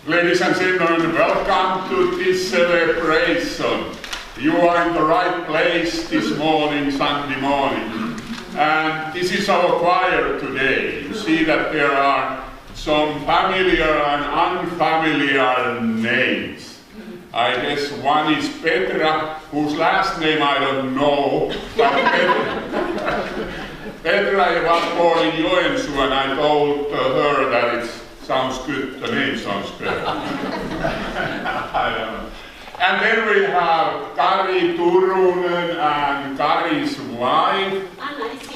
Ladies and gentlemen, welcome to this celebration. You are in the right place this morning, Sunday morning. And this is our choir today. You see that there are some familiar and unfamiliar names. I guess one is Petra, whose last name I don't know. But Petra was born in Joensuu, and I told her that it sounds good, the name sounds good. I don't know. And then we have Kari Turunen and Kari's wife.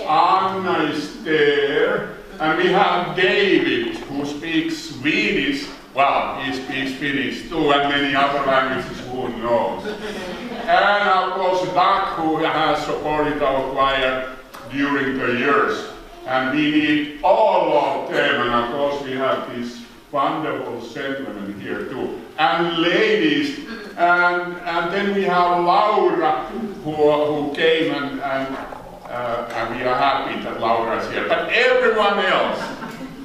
Anna is there. And we have David, who speaks Swedish. Well, he speaks Finnish too, and many other languages, who knows. And of course, Doug, who has supported our choir during the years. And we need all of them, and of course we have these wonderful gentlemen here too. And ladies, and then we have Laura, who came, and we are happy that Laura is here. But everyone else,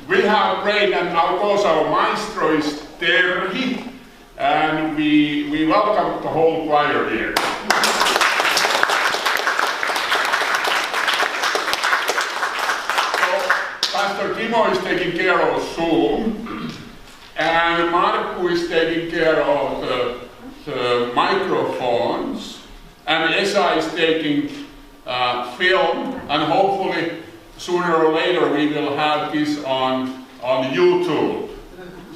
we have prayed, and of course our maestro is Terhi, and we welcome the whole choir here. Pastor Timo is taking care of Zoom, and Markku is taking care of the microphones, and Esa is taking film, and hopefully sooner or later we will have this on YouTube,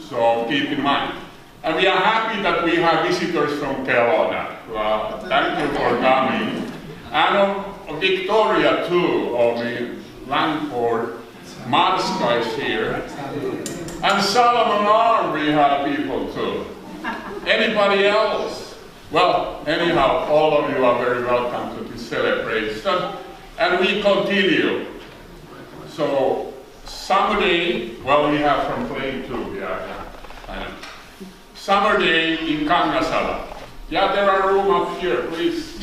so keep in mind. And we are happy that we have visitors from Kelowna. Thank you for coming. And Victoria too, of Langford. Marska is here. And Solomon Arm, we have people too. Anybody else? Well, anyhow, all of you are very welcome to this celebration. And we continue. So, summer day, well, we have from Plain too, yeah. Summer day in Kangasala. Yeah, there are room up here, please.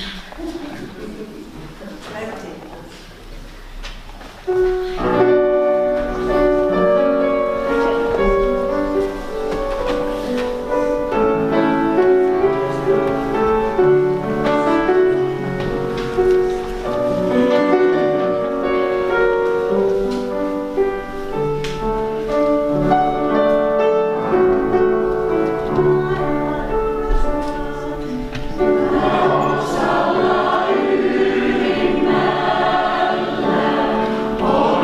Oh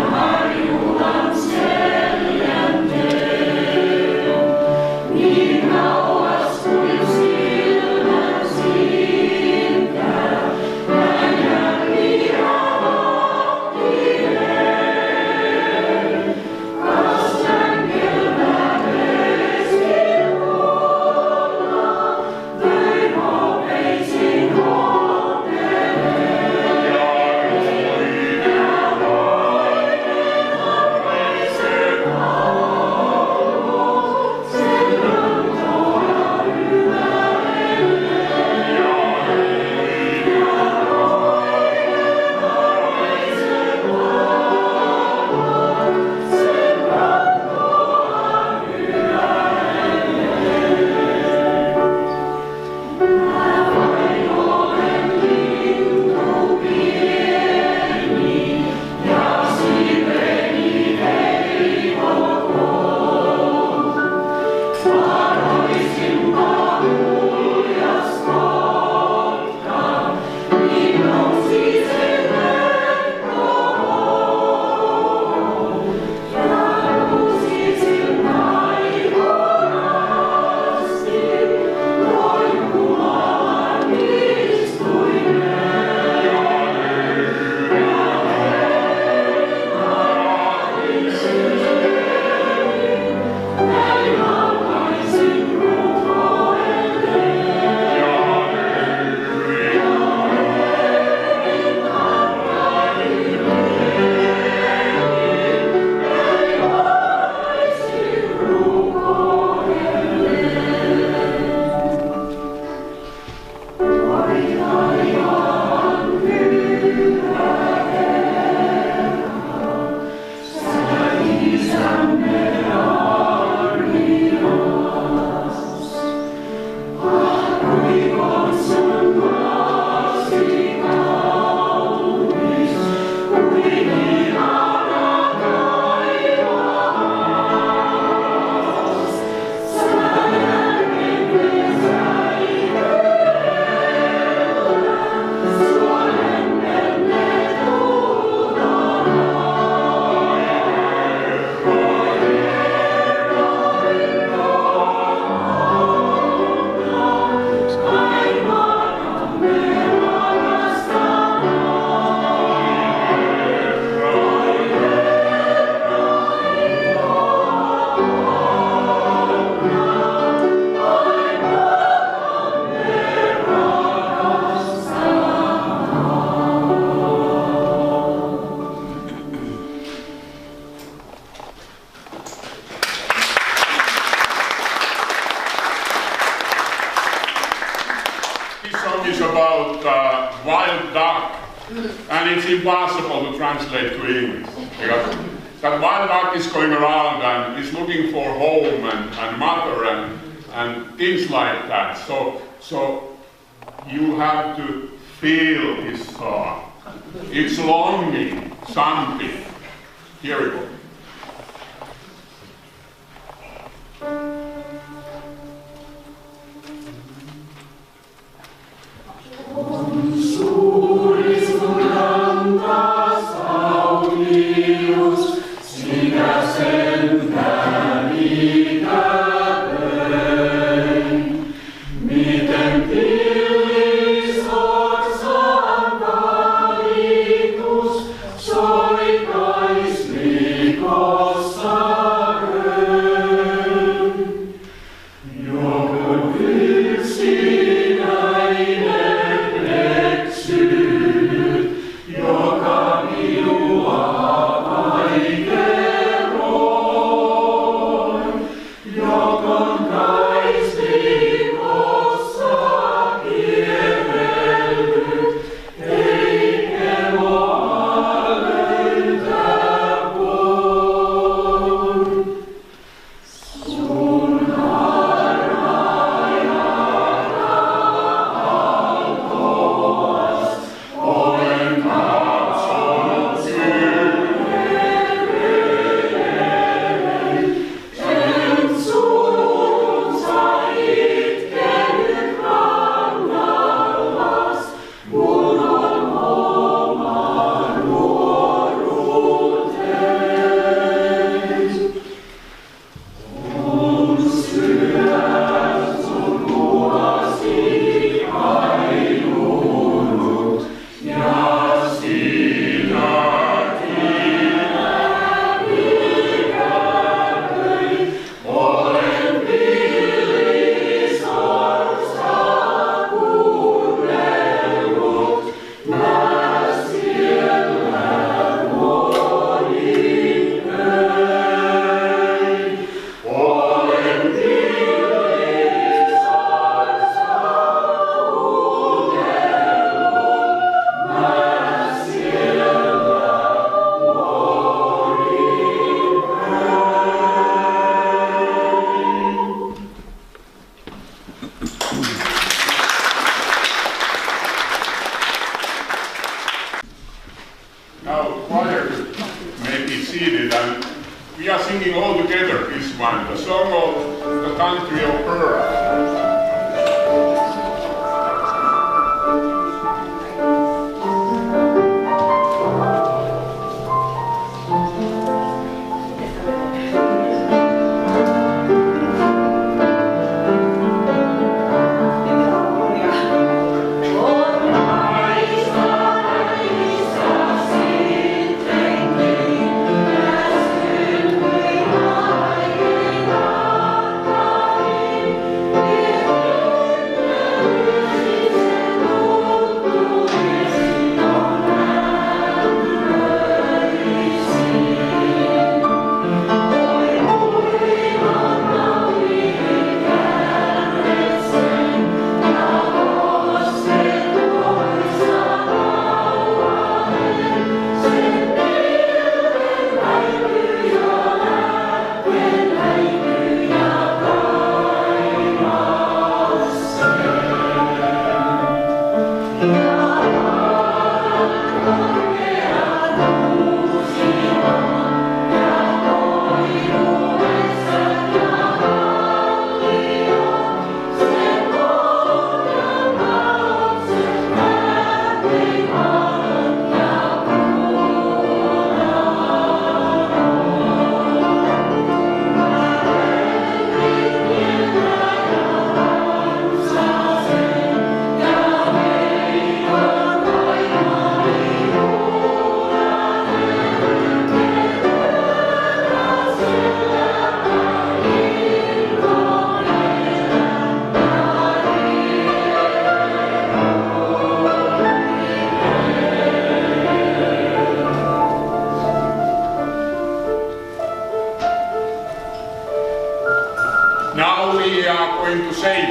And it's impossible to translate to English, because that wild duck is going around and is looking for home and mother and things like that. So you have to feel his song. It's longing, something. Here we go. Now, choir may be seated, and we are singing all together this one, the song of the country of Pearl. Now we are going to sing,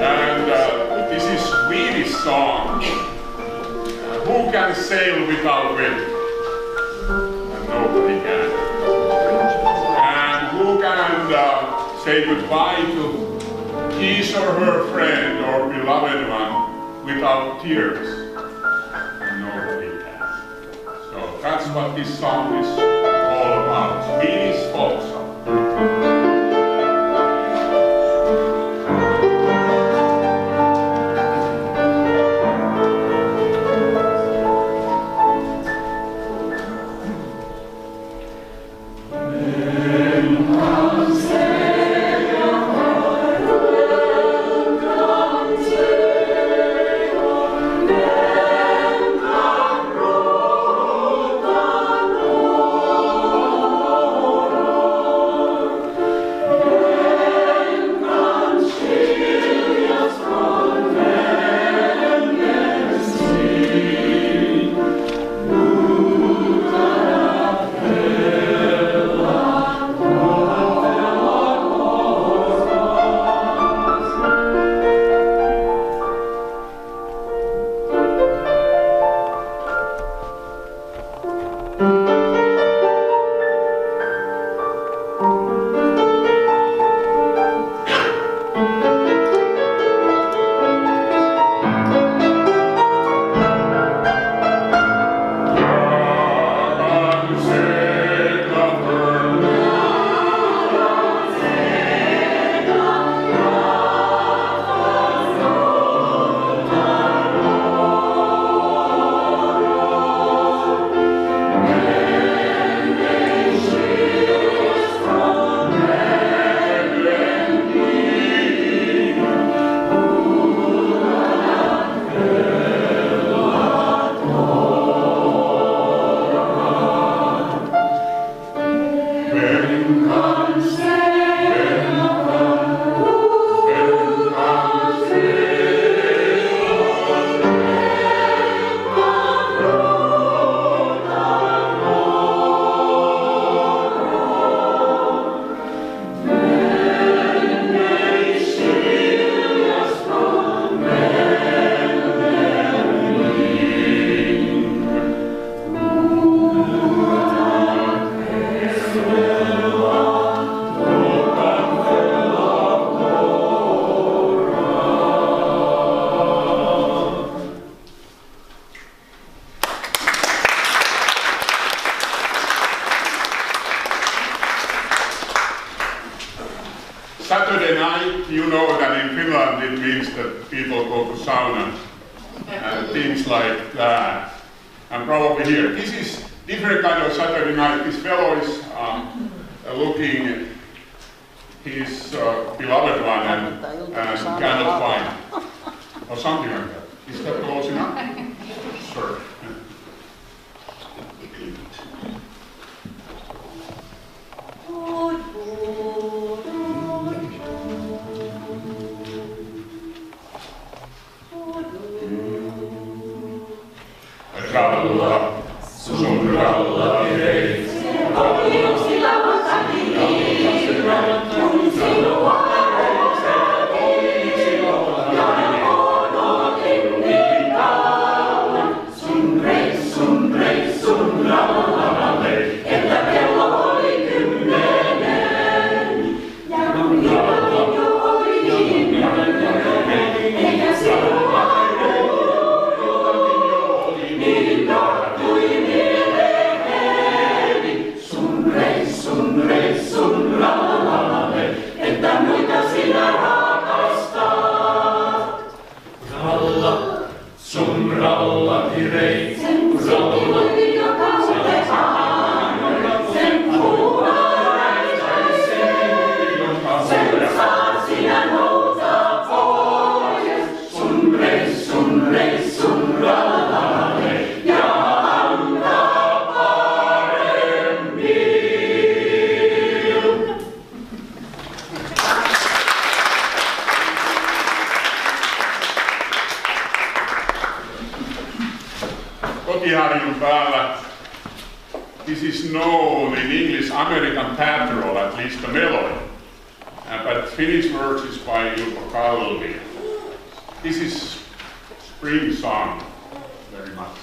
and this is Swedish song. who can sail without wind? And nobody can. And who can say goodbye to his or her friend or beloved one without tears? And nobody can. So that's what this song is all about. Swedish folk song. Saturday night, you know that in Finland it means that people go to sauna and things like that. And probably here, this is different kind of Saturday night. This fellow is looking his beloved one and cannot find, or something like that. Is that close enough? Sure. Ralla, sun ralla hei. Ohjuksi lavantani, kun sinua arvostaa ei. Ja odotin niin kauan sun reissun rallallei, että kello oli 10. Ja kun iltakin jo oli niin myöhäinen, eikä sinua niin tarttui mieleeni sun reissun rallallei, että muita sinä rakastat. Ralla, sun rallati rei, rallati jokaiselle aina, sen puunaräisäisen, sen saat sinä noutaa pois, sun reissun rallallei. Kotiharjun päällä. This is known in English American Patrol, at least the melody. But Finnish words is by Ilpo Kalli. This is spring song very much.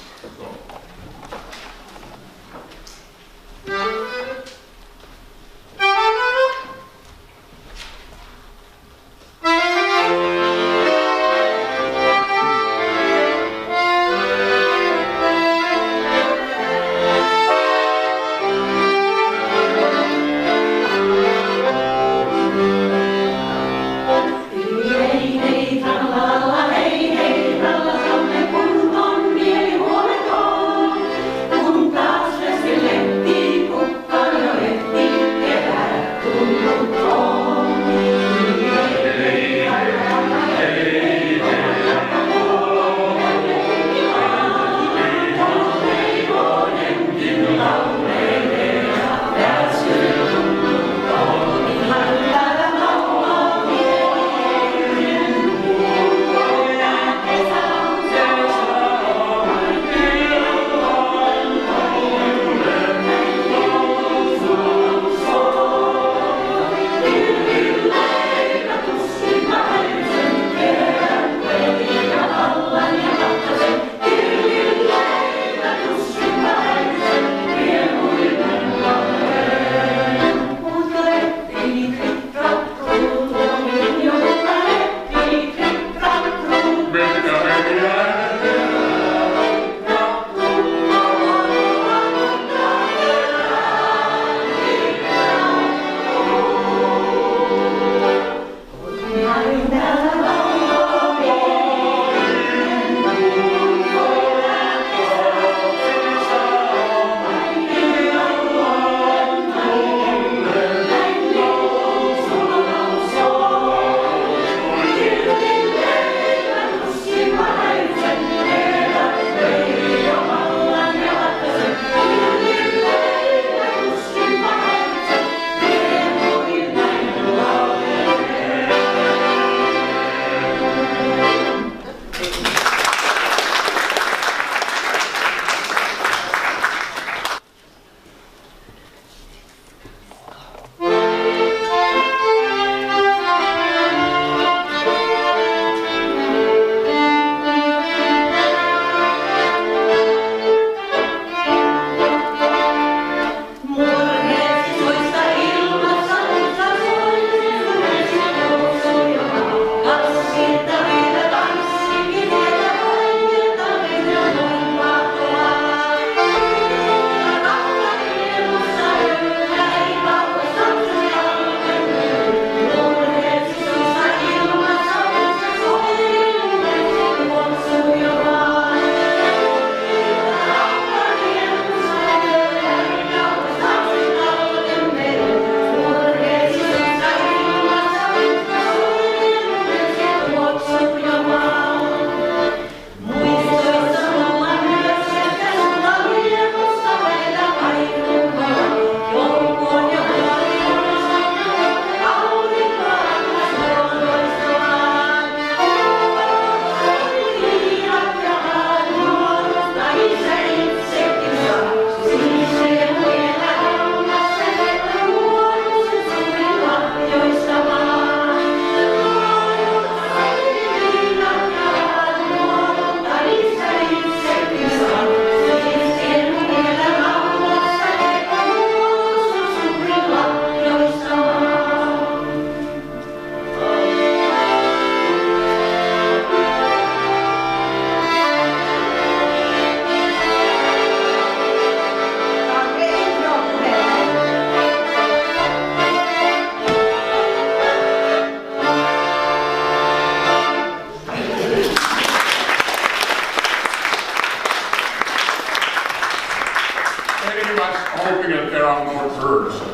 if there are more birds. Oh,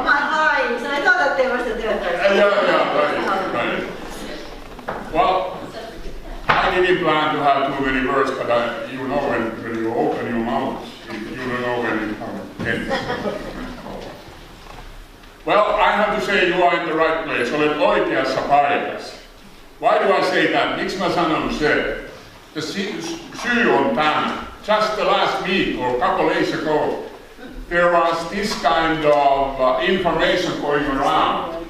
my eyes! I thought that there was a third person. Yeah, right. Well, I didn't plan to have too many words, but you know when you open your mouth, you don't know when it ends. Well, I have to say you are in the right place. Olet oikeassa paikassa. Why do I say that? Miksi mä sanon se? The syy on tämä. Just the last week or a couple days ago, there was this kind of information going around.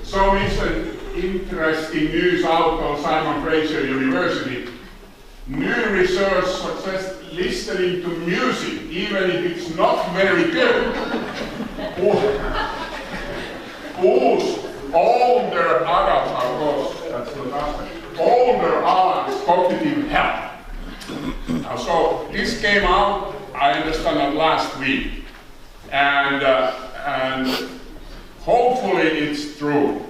So it's an interesting news out of Simon Fraser University. New research suggests listening to music, even if it's not very good, boosts older adults, of course, that's the last one, older adults' cognitive health. So this came out, I understand, last week, and hopefully it's true.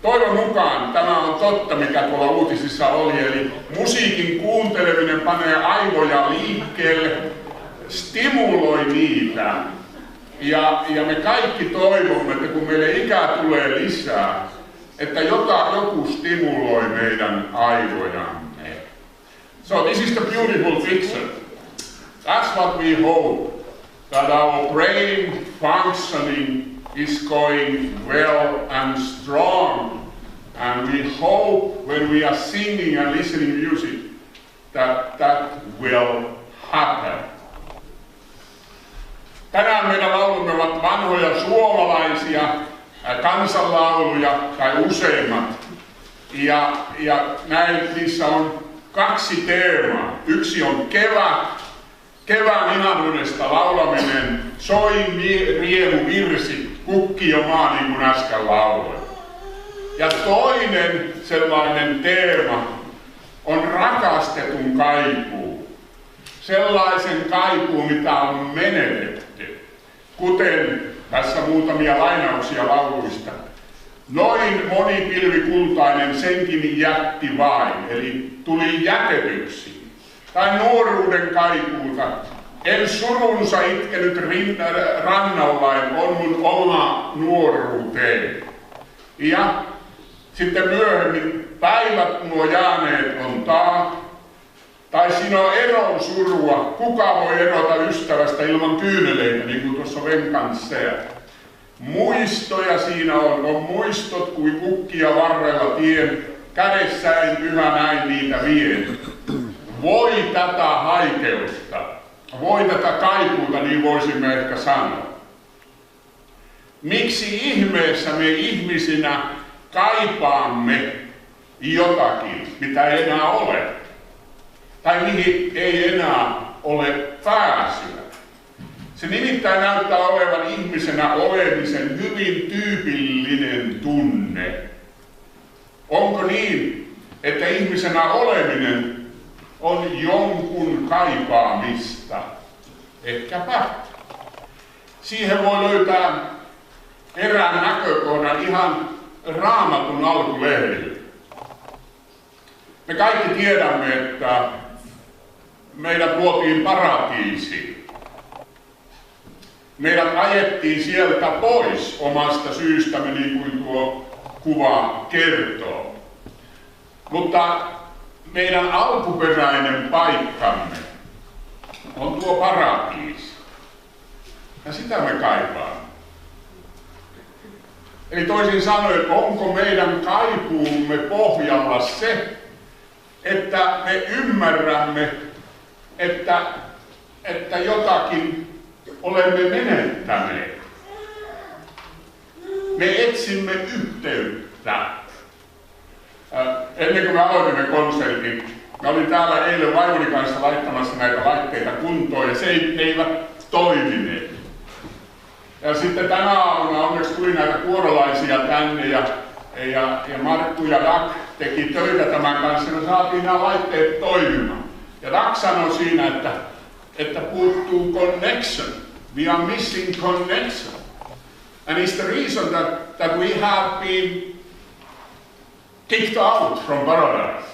Toivon mukaan tämä on totta, mikä tuolla uutisissa oli, eli musiikin kuunteleminen panee aivoja liikkeelle, stimuloi niitä. Ja me kaikki toivomme, että kun meille ikää tulee lisää, että joku stimuloi meidän aivojamme. So this is the beautiful picture. That's what we hope, that our brain functioning is going well and strong. And we hope when we are singing and listening music that will happen. Tänään meidän laulumme ovat vanhoja suomalaisia kansanlauluja, tai useimmat. Ja niissä on kaksi teemaa. Yksi on kevään ihanuudesta laulaminen, soi riemu virsi, kukki jo maa, niin kuin äsken lauloin. Ja toinen sellainen teema on rakastetun kaipuu. Sellaisen kaipuu, mitä on menetetty. Kuten tässä muutamia lainauksia lauluista. Noin monipilvikultainen senkin jätti vain, eli tuli jätetyksi. Tai nuoruuden kaipuuta. En surunsa itkenyt rannallain, on mun oma nuoruuteen. Ja sitten myöhemmin päivät nuo jääneet on tai siinä on eron surua. Kuka voi erota ystävästä ilman kyyneleitä, niin kuin tuossa Venkanssa. Muistoja siinä on muistot kuin kukkia varrella tien. Kädessäin pyhä näin niitä vien. Voi tätä haikeutta, voi tätä kaipuuta, niin voisimme ehkä sanoa. Miksi ihmeessä me ihmisinä kaipaamme jotakin, mitä ei enää ole? Tai mihin ei enää ole pääsyä. Se nimittäin näyttää olevan ihmisenä olemisen hyvin tyypillinen tunne. Onko niin, että ihmisenä oleminen on jonkun kaipaamista? Ehkäpä. Siihen voi löytää erään näkökohdan ihan Raamatun alkulehdillä. Me kaikki tiedämme, että meidät luotiin paratiisiin. Meidät ajettiin sieltä pois omasta syystämme, niin kuin tuo kuva kertoo. Mutta meidän alkuperäinen paikkamme on tuo paratiisi. Ja sitä me kaipaamme. Eli toisin sanoen, onko meidän kaipuumme pohjalla se, että me ymmärrämme, että jotakin olemme menettäneet. Me etsimme yhteyttä. Ennen kuin me aloitimme konsertin, mä olin täällä eilen vaimoni kanssa laittamassa näitä laitteita kuntoon ja ne eivät toimineet. Ja sitten tänä aamuna onneksi tuli näitä kuorolaisia tänne ja Markku ja Dak teki töitä tämän kanssa ja me saatiin nämä laitteet toimimaan. Ja Dak sanoi siinä, että puuttuu connection. We are missing connection. And it's the reason that we have been kicked out from paradise.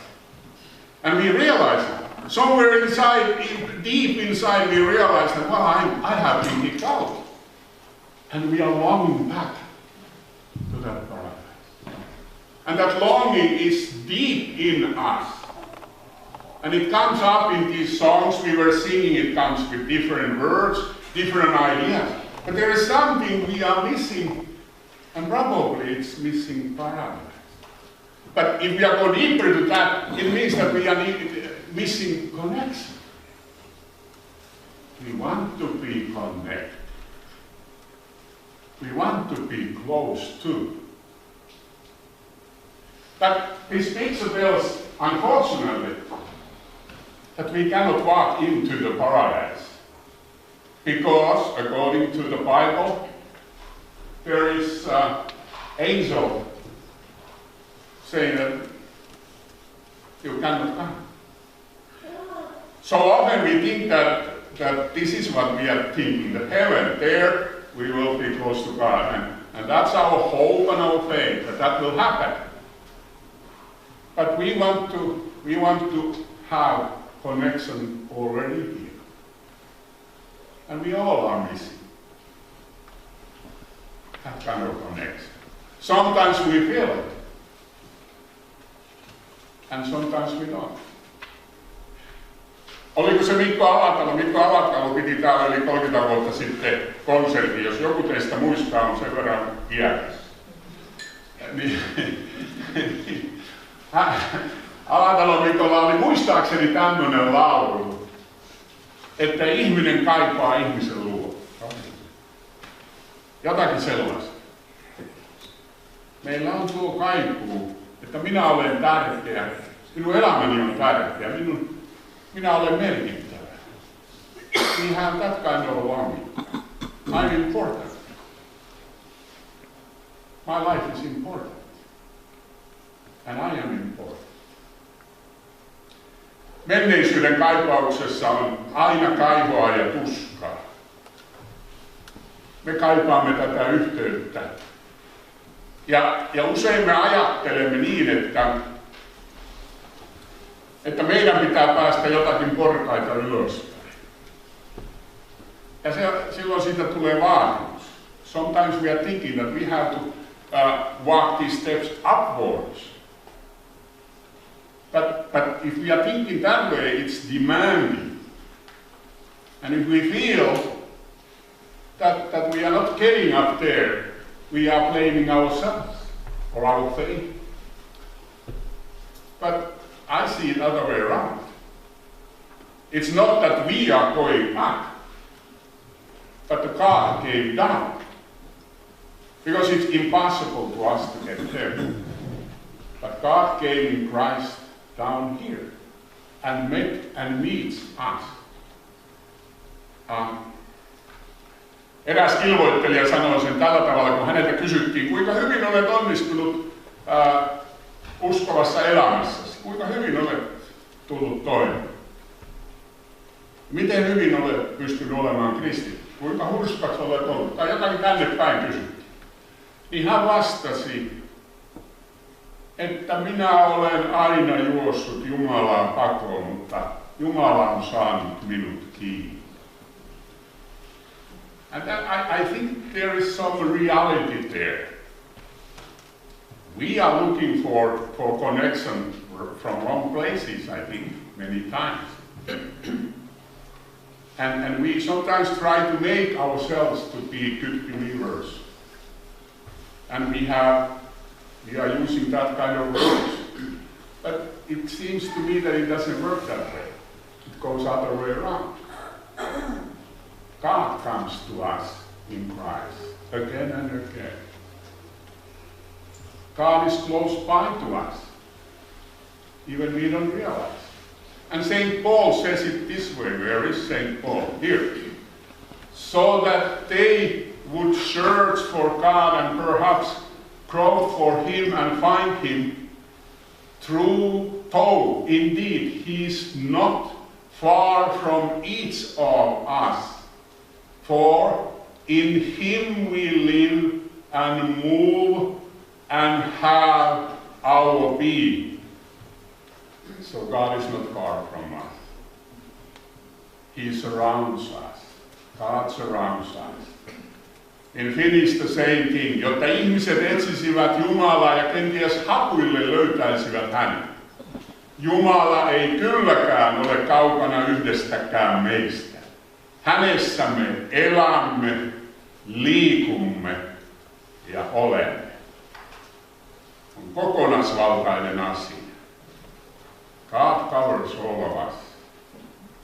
And we realize somewhere inside, deep inside, we realize that, well, I have been kicked out. And we are longing back to that paradise. And that longing is deep in us. And it comes up in these songs we were singing. It comes with different words, different ideas. But there is something we are missing, and probably it's missing paradise. But if we are going deeper to that, it means that we are missing connection. We want to be connected. We want to be close to. But this picture tells, unfortunately, that we cannot walk into the paradise. Because, according to the Bible, there is an angel saying that you cannot come. So often we think that this is what we are thinking, that heaven, there we will be close to God. And that's our hope and our faith, that will happen. But we want to have connection already here. And we all are missing that kind of connection. Sometimes we feel it. And sometimes we don't. Oliko se Mikko Alatalo? Mikko Alatalo piti täällä yli 30 vuotta sitten konsertti, jos joku teistä muistaa, on sen verran iäkäs. Alatalo Mikolla oli muistaakseni tämmöinen laulu, että ihminen kaipaa ihmisen luo. Jotakin sellaista. Meillä on tuo kaipuu, että minä olen tärkeä, minun elämäni on tärkeä, minä olen merkittävä. We have that kind of longing. I'm important. My life is important. And I am important. Menneisyyden kaipauksessa on aina kaihoa ja tuskaa. Me kaipaamme tätä yhteyttä. Ja usein me ajattelemme niin, että meidän pitää päästä jotakin portaita ylöspäin. Ja silloin siitä tulee vaatimus. Sometimes we are thinking that we have to walk these steps upwards. But if we are thinking that way, it's demanding. And if we feel that we are not getting up there, we are blaming ourselves or our faith. But I see it other way around. It's not that we are going up, but the God came down. Because it's impossible for us to get there. But God came in Christ down here and meets us. Eräs ilmoittelija sanoi sen tällä tavalla, kun häneltä kysyttiin, kuinka hyvin olet onnistunut uskovassa elämässäsi, kuinka hyvin olet tullut toimeen. Miten hyvin olet pystynyt olemaan kristitty, kuinka hurskas olet ollut, tai jotakin tänne päin kysyttiin. Niin hän vastasi, että minä olen aina juossut Jumalaan pakoon, mutta Jumala on saanut minut kiinni. And I think there is some reality there. We are looking for connection from wrong places, I think, many times. And we sometimes try to make ourselves to be good believers. And we are using that kind of words. But it seems to me that it doesn't work that way. It goes other way around. God comes to us in Christ again and again. God is close by to us, even we don't realize. And St. Paul says it this way. Where is St. Paul? Here. So that they would search for God and perhaps grow for Him and find Him, though indeed He is not far from each of us. For in Him we live and move and have our being. So God is not far from us. He surrounds us. God surrounds us. In Finnish the same thing, jotta ihmiset etsisivät Jumalaa ja kenties hapuille löytäisivät hänet. Jumala ei kylläkään ole kaukana yhdestäkään meistä. Hänessä me elämme, liikumme ja olemme. On kokonaisvaltainen asia. God covers all of us.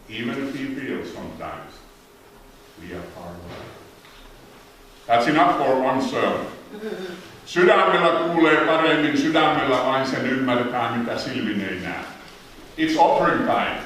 Even if we feel sometimes we are far away. That's enough for one sermon. Sydämellä kuulee paremmin, sydämellä vain sen ymmärtää, mitä silmin ei näe. It's offering time.